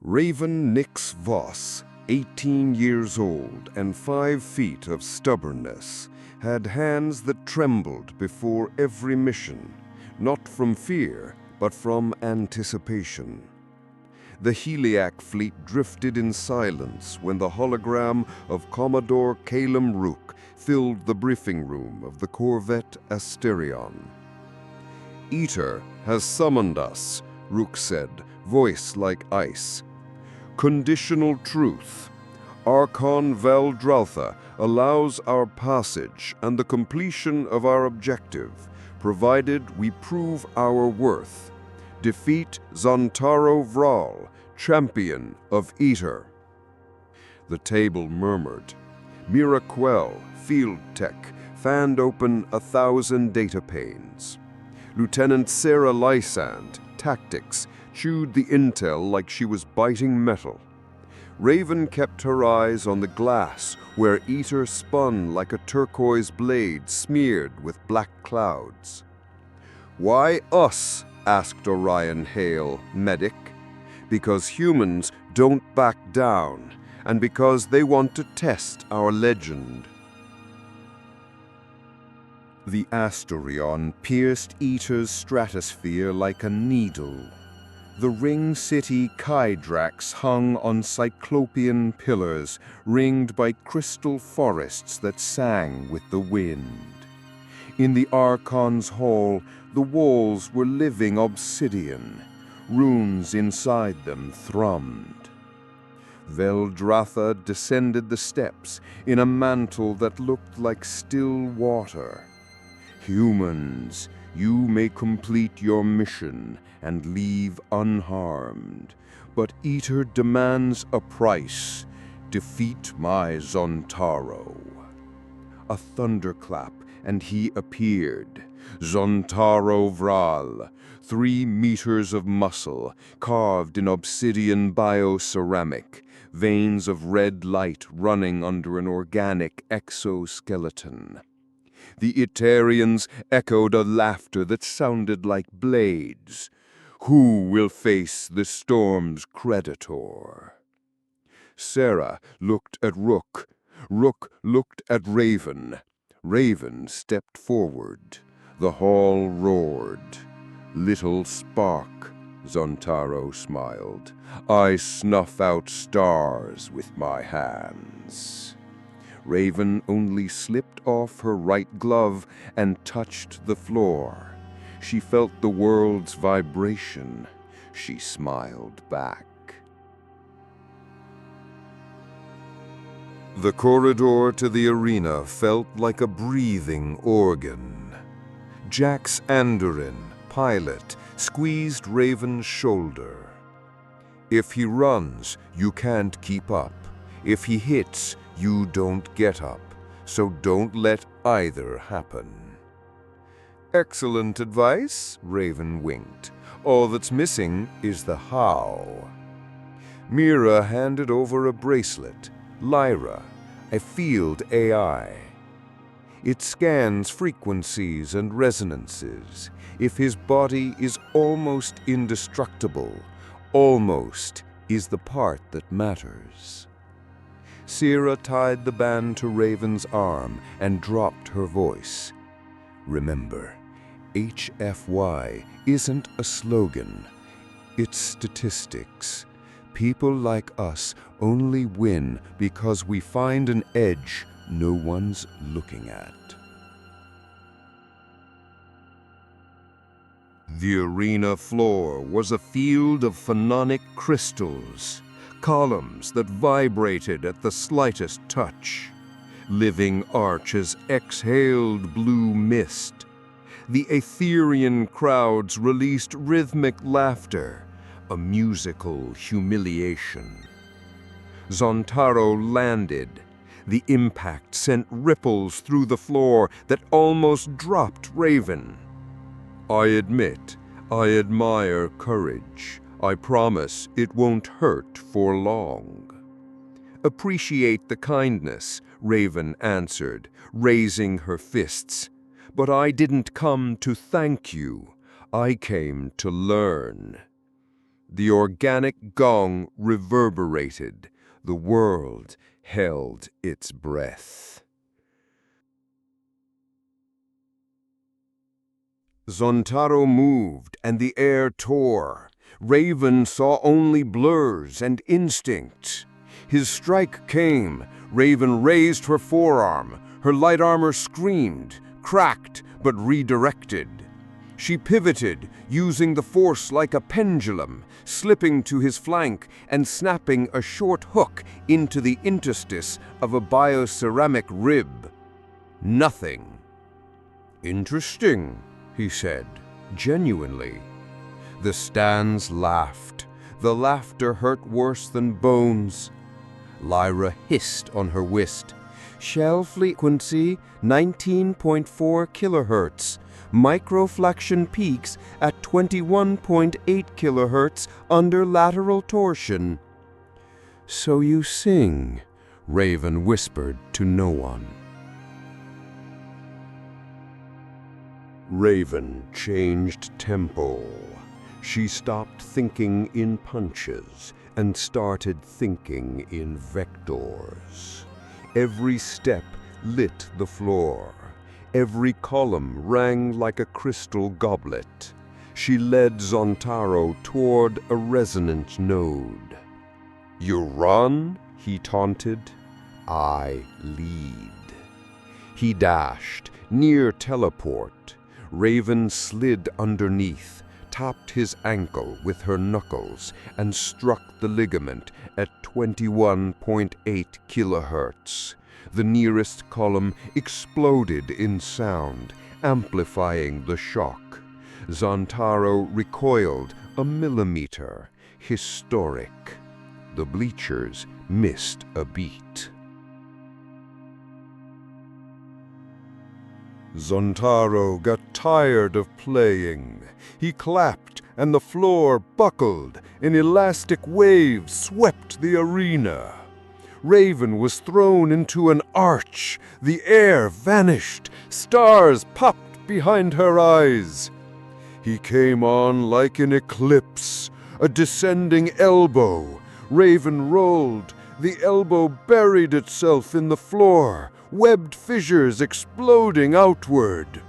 Raven Nyx Voss, 18 years old and 5 feet of stubbornness, had hands that trembled before every mission, not from fear, but from anticipation. The Heliac fleet drifted in silence when the hologram of Commodore Calum Rook filled the briefing room of the corvette Asterion. "Eter has summoned us," Rook said, voice like ice. "Conditional truth. Archon Valdraltha allows our passage and the completion of our objective, provided we prove our worth. Defeat Zontaro Vral, champion of Eter." The table murmured. Miraquel, field tech, fanned open 1,000 data panes. Lieutenant Sarah Lysand, tactics, chewed the intel like she was biting metal. Raven kept her eyes on the glass where Eter spun like a turquoise blade smeared with black clouds. "Why us?" asked Orion Hale, medic. "Because humans don't back down, and because they want to test our legend." The Asterion pierced Eter's stratosphere like a needle. The ring city Kydrax hung on cyclopean pillars, ringed by crystal forests that sang with the wind. In the Archon's hall, the walls were living obsidian. Runes inside them thrummed. Valdraltha descended the steps in a mantle that looked like still water. "Humans, you may complete your mission and leave unharmed, but Eter demands a price. Defeat my Zontaro." A thunderclap, and he appeared. Zontaro Vral, 3 meters of muscle, carved in obsidian bioceramic, veins of red light running under an organic exoskeleton. The Eterians echoed a laughter that sounded like blades. "Who will face the storm's creditor?" Sarah looked at Rook. Rook looked at Raven. Raven stepped forward. The hall roared. "Little spark," Zontaro smiled. "I snuff out stars with my hands." Raven only slipped off her right glove and touched the floor. She felt the world's vibration. She smiled back. The corridor to the arena felt like a breathing organ. Jax Andorin, pilot, squeezed Raven's shoulder. "If he runs, you can't keep up. If he hits, you don't get up. So don't let either happen." "Excellent advice," Raven winked. "All that's missing is the how." Mira handed over a bracelet. Lyra, a field AI. "It scans frequencies and resonances. If his body is almost indestructible, almost is the part that matters." Sierra tied the band to Raven's arm and dropped her voice. "Remember, HFY isn't a slogan. It's statistics. People like us only win because we find an edge no one's looking at." The arena floor was a field of phononic crystals, columns that vibrated at the slightest touch. Living arches exhaled blue mist. The Aetherian crowds released rhythmic laughter, a musical humiliation. Zontaro landed. The impact sent ripples through the floor that almost dropped Raven. "I admit, I admire courage. I promise it won't hurt for long." "Appreciate the kindness," Raven answered, raising her fists. "But I didn't come to thank you. I came to learn." The organic gong reverberated. The world held its breath. Zontaro moved, and the air tore. Raven saw only blurs and instincts. His strike came. Raven raised her forearm. Her light armor screamed, cracked, but redirected. She pivoted, using the force like a pendulum, slipping to his flank and snapping a short hook into the interstice of a bioceramic rib. Nothing. "Interesting," he said, genuinely. The stands laughed. The laughter hurt worse than bones. Lyra hissed on her wrist. "Shell frequency 19.4 kilohertz. Microflexion peaks at 21.8 kilohertz under lateral torsion." "So you sing," Raven whispered to no one. Raven changed tempo. She stopped thinking in punches and started thinking in vectors. Every step lit the floor. Every column rang like a crystal goblet. She led Zontaro toward a resonant node. "You run?" he taunted. "I lead." He dashed, near teleport. Raven slid underneath, tapped his ankle with her knuckles, and struck the ligament at 21.8 kilohertz. The nearest column exploded in sound, amplifying the shock. Zontaro recoiled a millimeter. Historic. The bleachers missed a beat. Zontaro got tired of playing. He clapped, and the floor buckled. An elastic wave swept the arena. Raven was thrown into an arch. The air vanished. Stars popped behind her eyes. He came on like an eclipse, a descending elbow. Raven rolled. The elbow buried itself in the floor, webbed fissures exploding outward.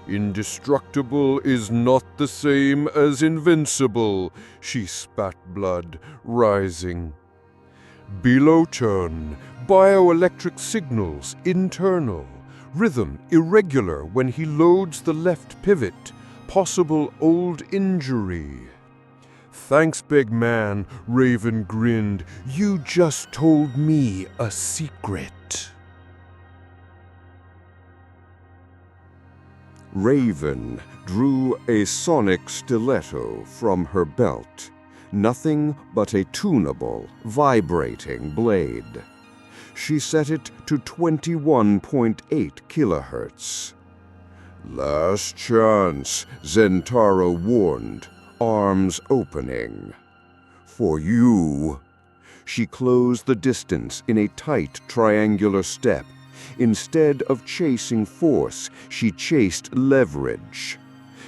"Indestructible is not the same as invincible," she spat blood, rising. "Below turn, bioelectric signals internal, rhythm irregular when he loads the left pivot, possible old injury." "Thanks, big man," Raven grinned. "You just told me a secret." Raven drew a sonic stiletto from her belt. Nothing but a tunable, vibrating blade. She set it to 21.8 kilohertz. "Last chance," Zontaro warned, arms opening. "For you." She closed the distance in a tight triangular step. Instead of chasing force, she chased leverage.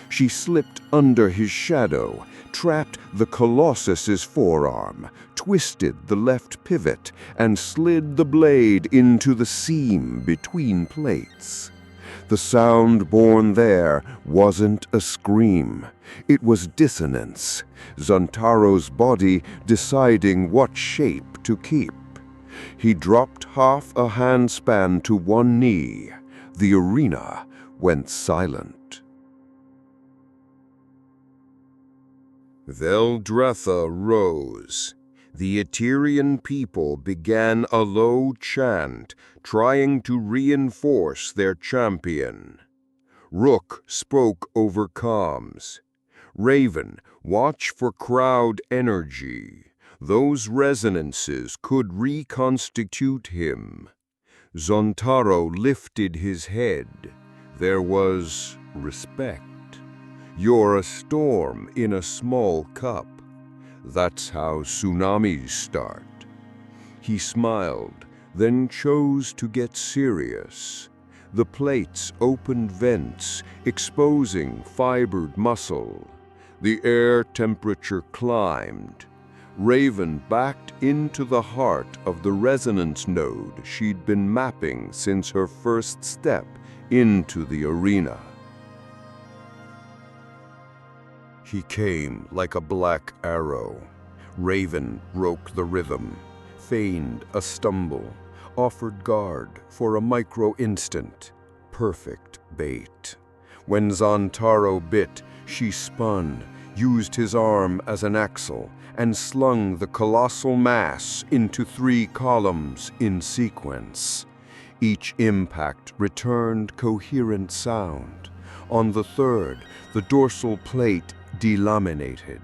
She slipped under his shadow, trapped the Colossus's forearm, twisted the left pivot, and slid the blade into the seam between plates. The sound born there wasn't a scream. It was dissonance, Zontaro's body deciding what shape to keep. He dropped half a handspan to one knee. The arena went silent. Veldretha rose. The Eterian people began a low chant, trying to reinforce their champion. Rook spoke over comms. "Raven, watch for crowd energy. Those resonances could reconstitute him." Zontaro lifted his head. There was respect. "You're a storm in a small cup. That's how tsunamis start." He smiled, then chose to get serious. The plates opened vents, exposing fibered muscle. The air temperature climbed. Raven backed into the heart of the resonance node she'd been mapping since her first step into the arena. He came like a black arrow. Raven broke the rhythm, feigned a stumble, offered guard for a micro-instant. Perfect bait. When Zontaro bit, she spun, used his arm as an axle, and slung the colossal mass into 3 columns in sequence. Each impact returned coherent sound. On the third, the dorsal plate delaminated.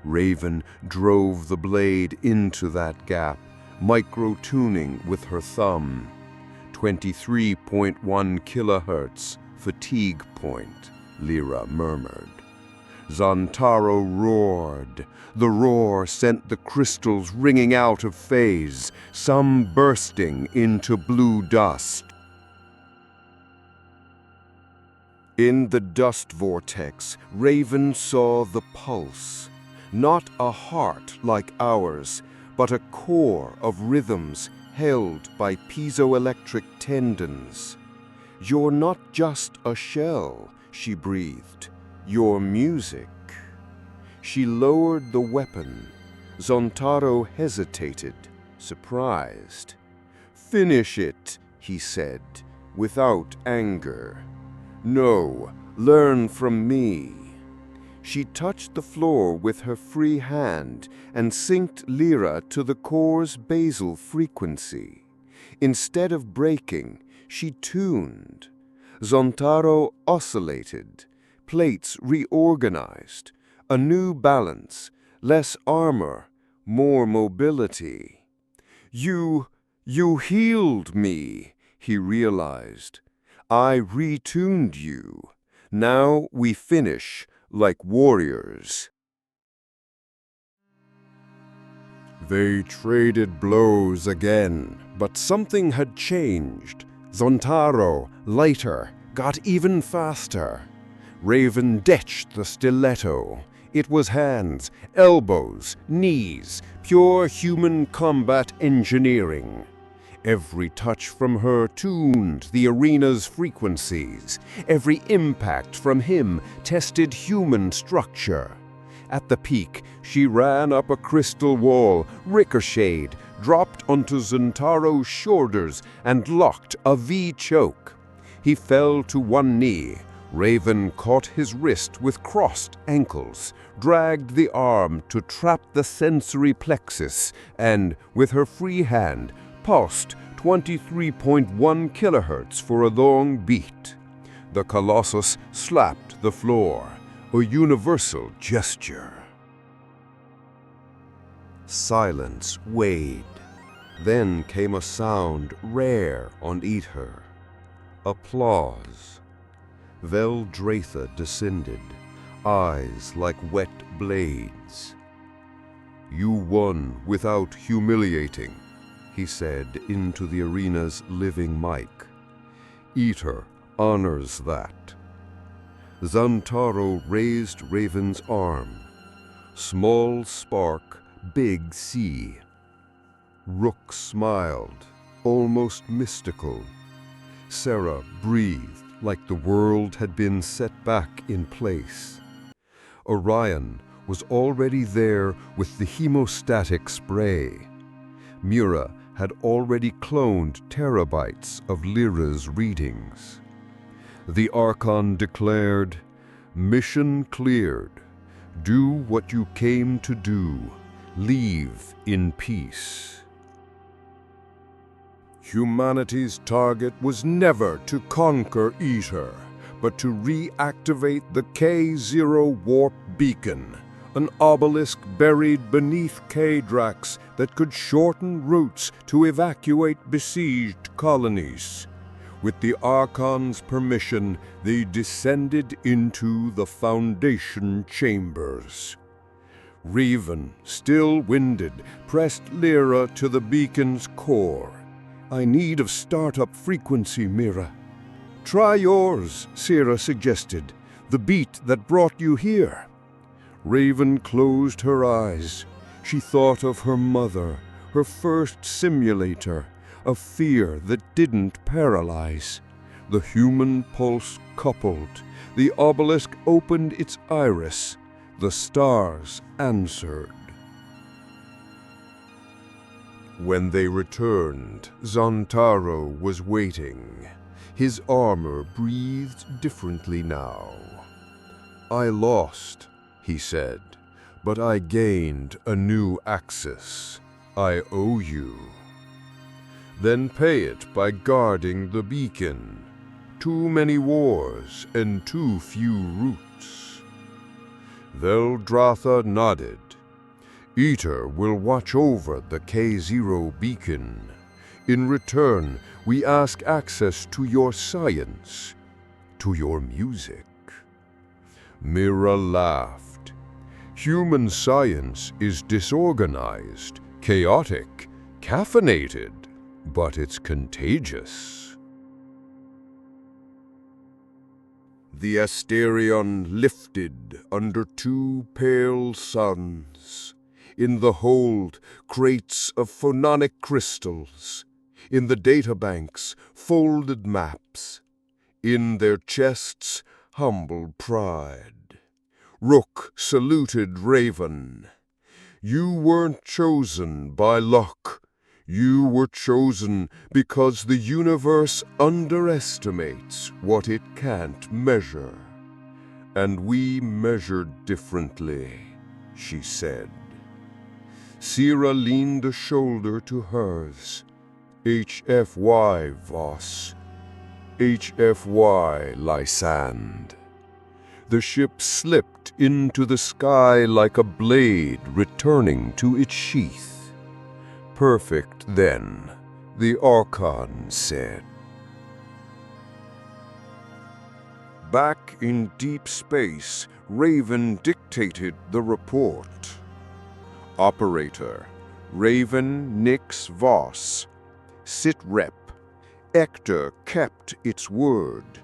Raven drove the blade into that gap, micro-tuning with her thumb. 23.1 kilohertz, fatigue point, Lyra murmured. Zontaro roared. The roar sent the crystals ringing out of phase, some bursting into blue dust. In the dust vortex, Raven saw the pulse. Not a heart like ours, but a core of rhythms held by piezoelectric tendons. "You're not just a shell," she breathed. "You're music." She lowered the weapon. Zontaro hesitated, surprised. "Finish it," he said, without anger. "No, learn from me." She touched the floor with her free hand and synced Lyra to the core's basal frequency. Instead of breaking, she tuned. Zontaro oscillated, plates reorganized, a new balance, less armor, more mobility. You healed me," he realized. "I retuned you. Now we finish like warriors." They traded blows again, but something had changed. Zontaro, lighter, got even faster. Raven ditched the stiletto. It was hands, elbows, knees, pure human combat engineering. Every touch from her tuned the arena's frequencies. Every impact from him tested human structure. At the peak, she ran up a crystal wall, ricocheted, dropped onto Zontaro's shoulders, and locked a V-choke. He fell to one knee. Raven caught his wrist with crossed ankles, dragged the arm to trap the sensory plexus, and, with her free hand, pulsed 23.1 kilohertz for a long beat. The Colossus slapped the floor, a universal gesture. Silence weighed. Then came a sound rare on Eter. Applause. Veldratha descended, eyes like wet blades. "You won without humiliating," he said into the arena's living mic. "Eter honors that." Zontaro raised Raven's arm. Small spark, big sea. Rook smiled, almost mystical. Sarah breathed like the world had been set back in place. Orion was already there with the hemostatic spray. Mira had already cloned terabytes of Lyra's readings. The Archon declared, "Mission cleared. Do what you came to do. Leave in peace." Humanity's target was never to conquer Eter, but to reactivate the K0 warp beacon, an obelisk buried beneath K-Drax that could shorten routes to evacuate besieged colonies. With the Archon's permission, they descended into the Foundation chambers. Raven, still winded, pressed Lyra to the beacon's core. "I need of startup frequency, Mira." "Try yours," Sira suggested, "the beat that brought you here." Raven closed her eyes. She thought of her mother, her first simulator, a fear that didn't paralyze. The human pulse coupled. The obelisk opened its iris. The stars answered. When they returned, Zontaro was waiting. His armor breathed differently now. "I lost," he said, "but I gained a new axis. I owe you." "Then pay it by guarding the beacon. Too many wars and too few roots." Veldratha nodded. "Eter will watch over the K0 beacon. In return, we ask access to your science, to your music." Mira laughed. "Human science is disorganized, chaotic, caffeinated, but it's contagious." The Asterion lifted under two pale suns. In the hold, crates of phononic crystals. In the databanks, folded maps. In their chests, humble pride. Rook saluted Raven. "You weren't chosen by luck. You were chosen because the universe underestimates what it can't measure. And we measured differently," she said. Sira leaned a shoulder to hers. "HFY, Voss. HFY, Lysand." The ship slipped into the sky like a blade returning to its sheath. "Perfect then," the Archon said. Back in deep space, Raven dictated the report. Operator, Raven Nyx Voss. Sitrep. Eter kept its word.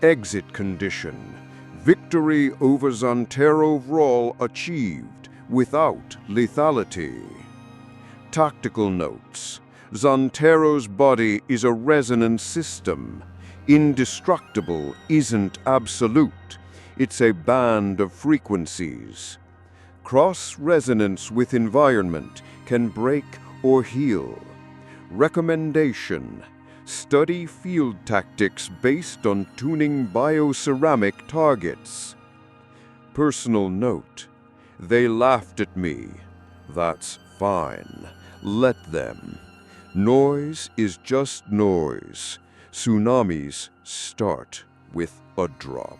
Exit condition. Victory over Zontaro Vral achieved without lethality. Tactical notes. Zontaro's body is a resonance system. Indestructible isn't absolute. It's a band of frequencies. Cross-resonance with environment can break or heal. Recommendation: study field tactics based on tuning bioceramic targets. Personal note: they laughed at me. That's fine. Let them. Noise is just noise. Tsunamis start with a drop.